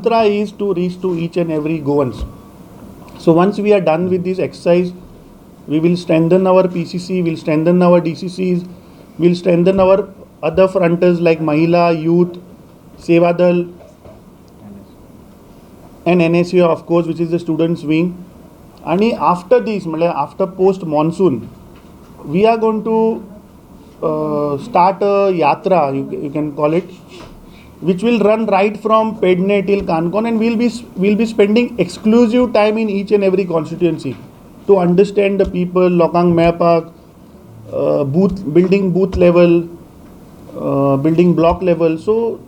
mantra is to reach to each and every Goans. So once we are done with this exercise, we will strengthen our PCC, we'll strengthen our DCCs, we'll strengthen our other fronters like Mahila, Youth, Sevadal, and NSU of course, which is the students wing. And after this, after post monsoon, we are going to start a yatra, you can call it, which will run right from Pedne till Kankon, and we'll be spending exclusive time in each and every constituency to understand the people, Lokang Meapak, building booth level, building block level. So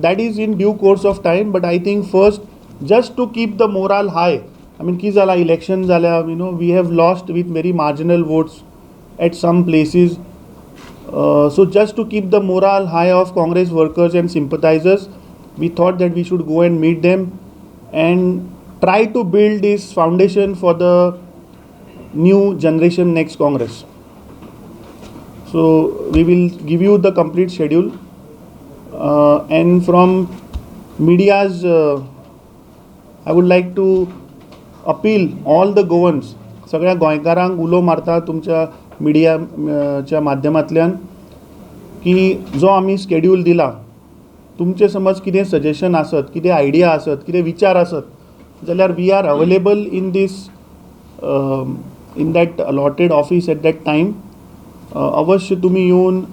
that is in due course of time. But I think first, just to keep the morale high. I mean, ki zala elections zala, we have lost with very marginal votes at some places. So just to keep the morale high of Congress workers and sympathizers, we thought that we should go and meet them and try to build this foundation for the new generation next Congress. So we will give you the complete schedule, and from media's, I would like to appeal all the Goans, सगळ्या गोंयकारांक उलो मारता तुमच्या मिडियाच्या माध्यमांतल्यान की जो आमी स्केड्यूल दिला, तुमचे समज कितें सजेशन आसत, कितें आयडिया आसत, कितें विचार आसत जाल्यार we are available in these in that allotted office at that time. अवश्य तुमी येवन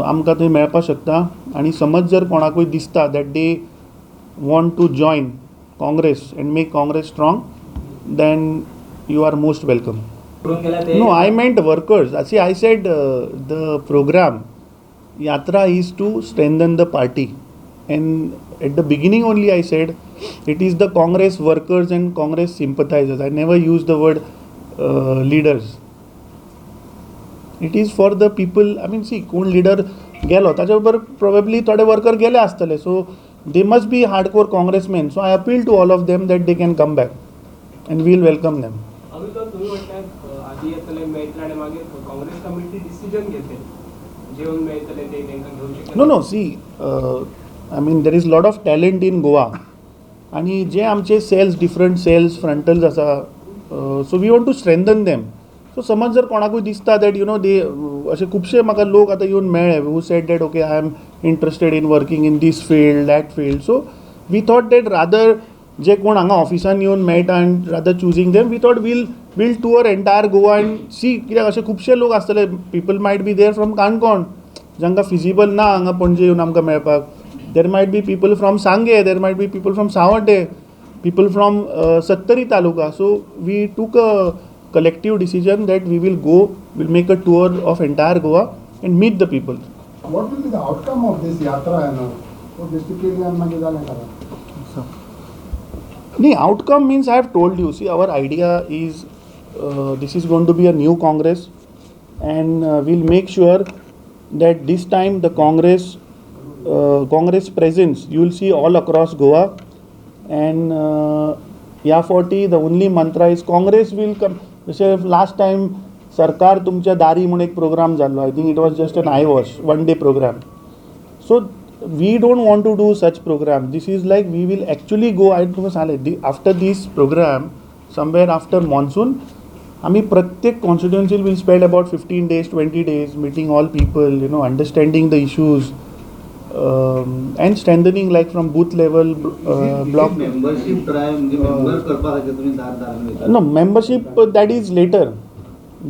आमकां थंय मेळपाक शकता. आनी समज जर कोणाकूय दिसता that they want to join Congress and make Congress strong, then you are most welcome. No, I meant workers. See, I said the program Yatra is to strengthen the party, and at the beginning only I said it is the Congress workers and Congress sympathizers. I never used the word leaders. It is for the people. I mean, see, कोण leader गेलो ताच्या बरोबर probably थोडे worker गेले आसतले. So they must be hardcore congressmen. So I appeal to all of them that they can come back and we'll welcome them. No, see, I mean, there is a lot of talent in Goa. आणि जे आमचे sales, different cells, frontals आसा, so we want to strengthen them. So समज जर कोणाकूय दिसता that दे अशे खुबशे म्हाका लोक आतां येवन मेळ्ळे who said that okay I am interested in working in this field, that field. So we thought that rather जे कोण हांगा ऑफिसान येवन मेळटा and rather choosing them, we thought we'll tour entire Goa and see. कित्याक अशे खुबशे लोक आसतले, people might be there from Canacona जांकां फिजिबल ना हांगा पणजे येवन आमकां मेळपाक. There might be people from Sanguem, there might be people from Savordem, people from Sattari taluka. So we took a collective decision that we will go, we'll make a tour of entire Goa and meet the people. What will be the outcome of this yatra? The outcome means I have told you. See, our idea is this is going to be a new Congress, and we'll make sure that this time the Congress presence you will see all across Goa, and याफोटी the only mantra is Congress will come. जसे last time सरकार तुमच्या दारी म्हणून एक programme जाल्लो. I think it was just an eye wash, one day programme. So we don't want to do such programme. This is like we will actually go. हांवें तुमकां सांगलें after this programme somewhere after monsoon आमी प्रत्येक कॉन्स्टिट्युएन्सीन will spend about 15 days 20 days meeting all people, understanding the issues and strengthening like from booth level, block. Membership drive, member करपाक तुम्ही दार. No, membership that is later.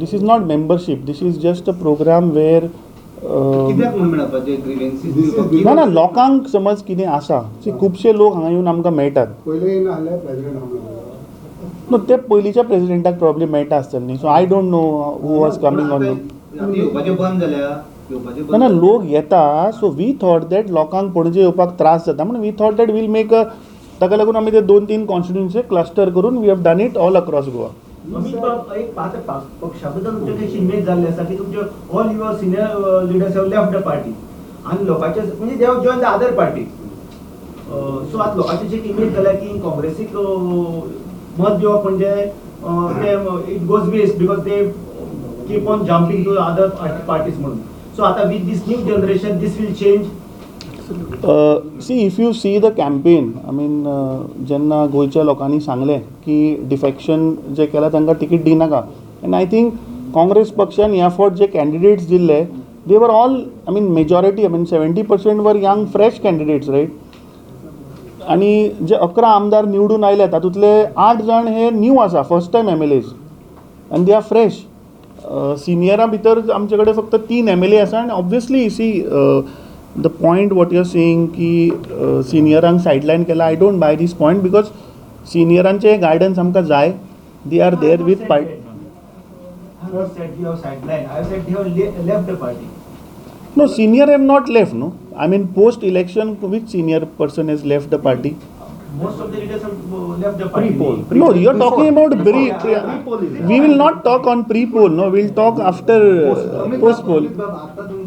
This is not membership. This is just a program where कित्याक म्हण मेळपाचे ग्रीवेन्सीस ना लोकांक समज कितें आसा. सी खुबशे लोक हांगा येवन आमकां मेळटात. पयले नाहले प्रेसिडेंट नो ते पयलींच्या प्रेसिडेंटाक प्रॉब्लेम मेळटा आसतलें न्ही. So I don't know who was coming on. येवपाचें बंद जाल्या. ना लोक येता. सो वी थॉट दॅट लोकांक पणजे येवपाक त्रास जाता म्हणून we thought that we'll make a. ताका लागून आमी ते 2-3 कॉन्स्टिट्युएन्सी क्लस्टर करून we have done it all across Goa. एक पक्षा बद्दल तुमचे इमेज जाल्ली आसा की तुमचे all your senior leaders have left the party आनी लोकांचे म्हणजे they have join the other party. So आतां लोकांची जी इमेज जाल्या की काँग्रेसीक मत दिवप म्हणजे it goes waste because they keep on jumping to other parties म्हणून. So, with this new generation, this will change. See if you see the campaign I mean जेन्ना गोंयच्या लोकांनी सांगलें की डिफेक्शन जे केलां तांकां तिकीट दिनाका एंड आय थिंक काँग्रेस पक्षान ह्या फावट जे कॅन्डिडेट्स दिल्ले they were all I mean majority I mean 70% were young fresh candidates right आनी जे 11 आमदार निवडून आयले तातूंतले 8 जाण हे न्यू आसा फर्स्ट टायम MLAs आनी दे आर फ्रेश सिनियरां भितर आमचे कडेन फक्त 3 MLA आसा आनी obviously see the point what you are saying की सिनियरांक सायडलायन केला I don't buy this point because सिनियरांचे गायडन्स आमकां जाय they are there with party. I have not said you have sidelined. I have said you have left the party. No, senior have not left, no. I mean, post-election, which senior person has left the party? Most of the leaders have left the party. Pre-poll. No, you are talking about Pre-poll is we will not talk on pre-poll, no. We'll talk after post-poll. आता तुम्ही